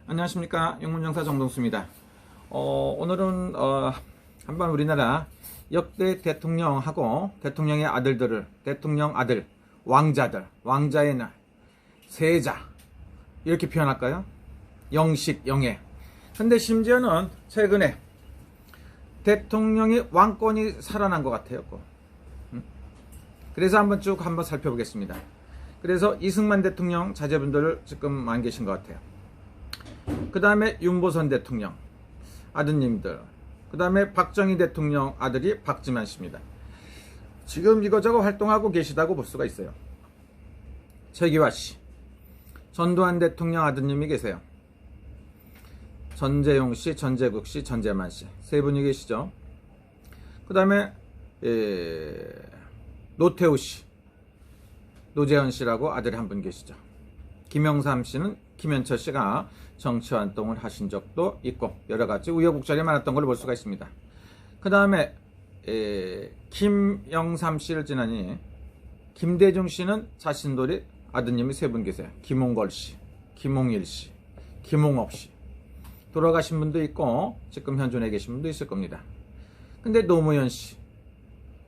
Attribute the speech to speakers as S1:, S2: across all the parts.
S1: 안녕하십니까, 영문영사 정동수입니다. 오늘은 한번 우리나라 역대 대통령하고 대통령의 아들들을, 대통령 아들, 왕자들, 왕자의 날, 세자 이렇게 표현할까요? 영식, 영예. 근데 심지어는 최근에 대통령이 왕권이 살아난 것 같아요. 그래서 한번 살펴보겠습니다. 그래서 이승만 대통령 자제분들 지금 안 계신 것 같아요. 그 다음에 윤보선 대통령 아드님들, 그 다음에 박정희 대통령 아들이 박지만 씨입니다. 지금 이거저거 활동하고 계시다고 볼 수가 있어요. 최기화 씨, 전두환 대통령 아드님이 계세요. 전재용 씨, 전재국 씨, 전재만 씨, 세 분이 계시죠. 그 다음에 노태우 씨, 노재현 씨라고 아들이 한 분 계시죠. 김영삼 씨는 김현철 씨가 정치활동을 하신 적도 있고 여러가지 우여곡절이 많았던 걸 볼 수가 있습니다. 그 다음에 김영삼 씨를 지나니 김대중 씨는 자신들이 아드님이 세 분 계세요. 김홍걸 씨, 김홍일 씨, 김홍옥 씨. 돌아가신 분도 있고 지금 현존에 계신 분도 있을 겁니다. 근데 노무현 씨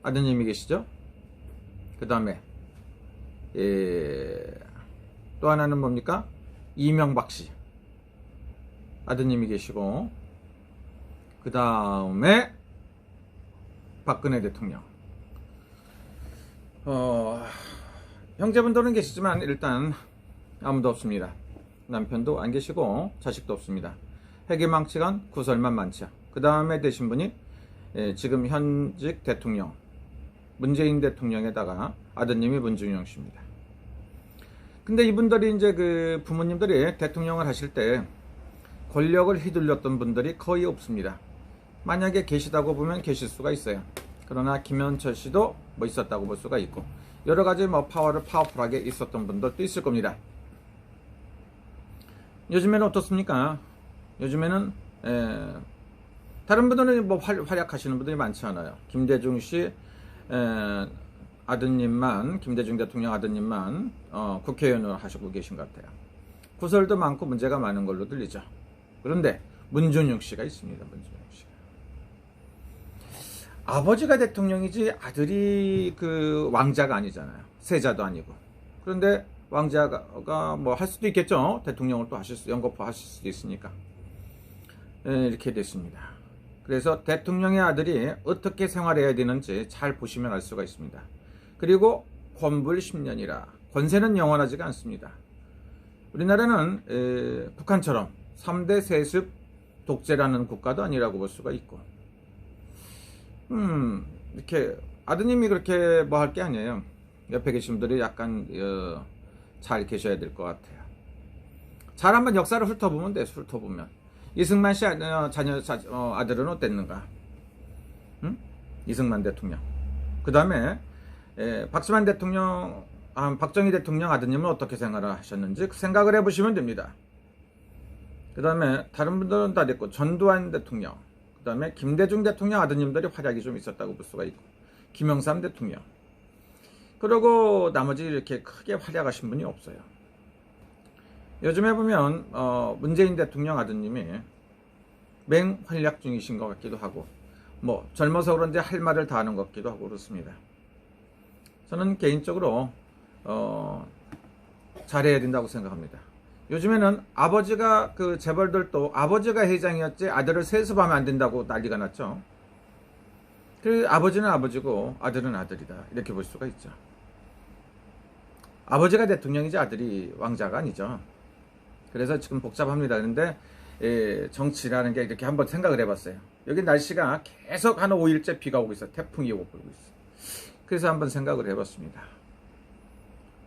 S1: 아드님이 계시죠. 그 다음에 또 하나는 뭡니까? 이명박 씨 아드님이 계시고, 그 다음에 박근혜 대통령. 형제분들은 계시지만 일단 아무도 없습니다. 남편도 안 계시고 자식도 없습니다. 회계망측한 구설만 많죠. 그 다음에 되신 분이 지금 현직 대통령 문재인 대통령에다가 아드님이 문준영 씨입니다. 근데 이분들이 이제 그 부모님들이 대통령을 하실 때 권력을 휘둘렸던 분들이 거의 없습니다. 만약에 계시다고 보면 계실 수가 있어요. 그러나 김현철 씨도 뭐 있었다고 볼 수가 있고 여러 가지 뭐 파워를 파워풀하게 있었던 분들도 있을 겁니다. 요즘에는 어떻습니까? 요즘에는 다른 분들은 뭐 활약하시는 분들이 많지 않아요. 김대중 씨 아드님만, 김대중 대통령 아드님만 국회의원을 하시고 계신 것 같아요. 구설도 많고 문제가 많은 걸로 들리죠. 그런데 문준용 씨가 있습니다. 문준용 씨가. 아버지가 대통령이지 아들이 그 왕자가 아니잖아요. 세자도 아니고. 그런데 왕자가 뭐 할 수도 있겠죠. 대통령을 또 연거푸 하실 수도 있으니까. 이렇게 됐습니다. 그래서 대통령의 아들이 어떻게 생활해야 되는지 잘 보시면 알 수가 있습니다. 그리고 권불 10년이라 권세는 영원하지가 않습니다. 우리나라는 북한처럼 3대 세습 독재라는 국가도 아니라고 볼 수가 있고 이렇게 아드님이 그렇게 뭐 할 게 아니에요. 옆에 계신 분들이 약간 잘 계셔야 될 것 같아요. 잘 한번 역사를 훑어보면 돼. 훑어보면 이승만 씨 아들은 어땠는가? 이승만 대통령. 그 다음에 박지만 대통령, 박정희 대통령 아드님은 어떻게 생활을 하셨는지 그 생각을 해보시면 됩니다. 그 다음에 다른 분들은 다 됐고 전두환 대통령, 그 다음에 김대중 대통령 아드님들이 활약이 좀 있었다고 볼 수가 있고 김영삼 대통령. 그리고 나머지 이렇게 크게 활약하신 분이 없어요. 요즘에 보면 문재인 대통령 아드님이 맹활약 중이신 것 같기도 하고 뭐 젊어서 그런지 할 말을 다 하는 것 같기도 하고 그렇습니다. 저는 개인적으로 잘해야 된다고 생각합니다. 요즘에는 아버지가 그 재벌들도 아버지가 회장이었지 아들을 세습하면 안 된다고 난리가 났죠. 그 아버지는 아버지고 아들은 아들이다 이렇게 볼 수가 있죠. 아버지가 대통령이지 아들이 왕자가 아니죠. 그래서 지금 복잡합니다. 그런데 정치라는 게 이렇게 한번 생각을 해봤어요. 여기 날씨가 계속 한 5일째 비가 오고 있어. 태풍이 오고 불고 있어. 그래서 한번 생각을 해봤습니다.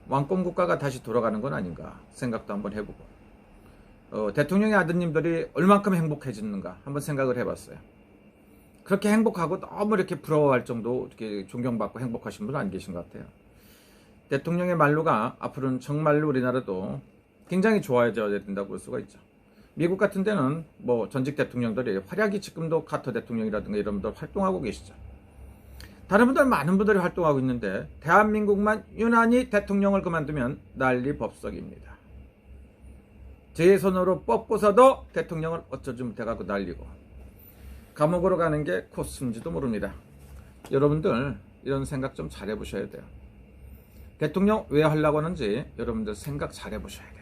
S1: 왕권 국가가 다시 돌아가는 건 아닌가 생각도 한번 해보고 대통령의 아드님들이 얼만큼 행복해졌는가 한번 생각을 해봤어요. 그렇게 행복하고 너무 이렇게 부러워할 정도 이렇게 존경받고 행복하신 분은 안 계신 것 같아요. 대통령의 말로가 앞으로는 정말로 우리나라도 굉장히 좋아져야 된다고 볼 수가 있죠. 미국 같은 데는 뭐 전직 대통령들이 활약이 지금도 카터 대통령이라든가 이런 분들 활동하고 계시죠. 다른 분들 많은 분들이 활동하고 있는데 대한민국만 유난히 대통령을 그만두면 난리 법석입니다. 제 손으로 뽑고서도 대통령을 어쩌지 못해갖고 날리고 감옥으로 가는 게 코스인지도 모릅니다. 여러분들 이런 생각 좀 잘 해보셔야 돼요. 대통령 왜 하려고 하는지 여러분들 생각 잘 해보셔야 돼요.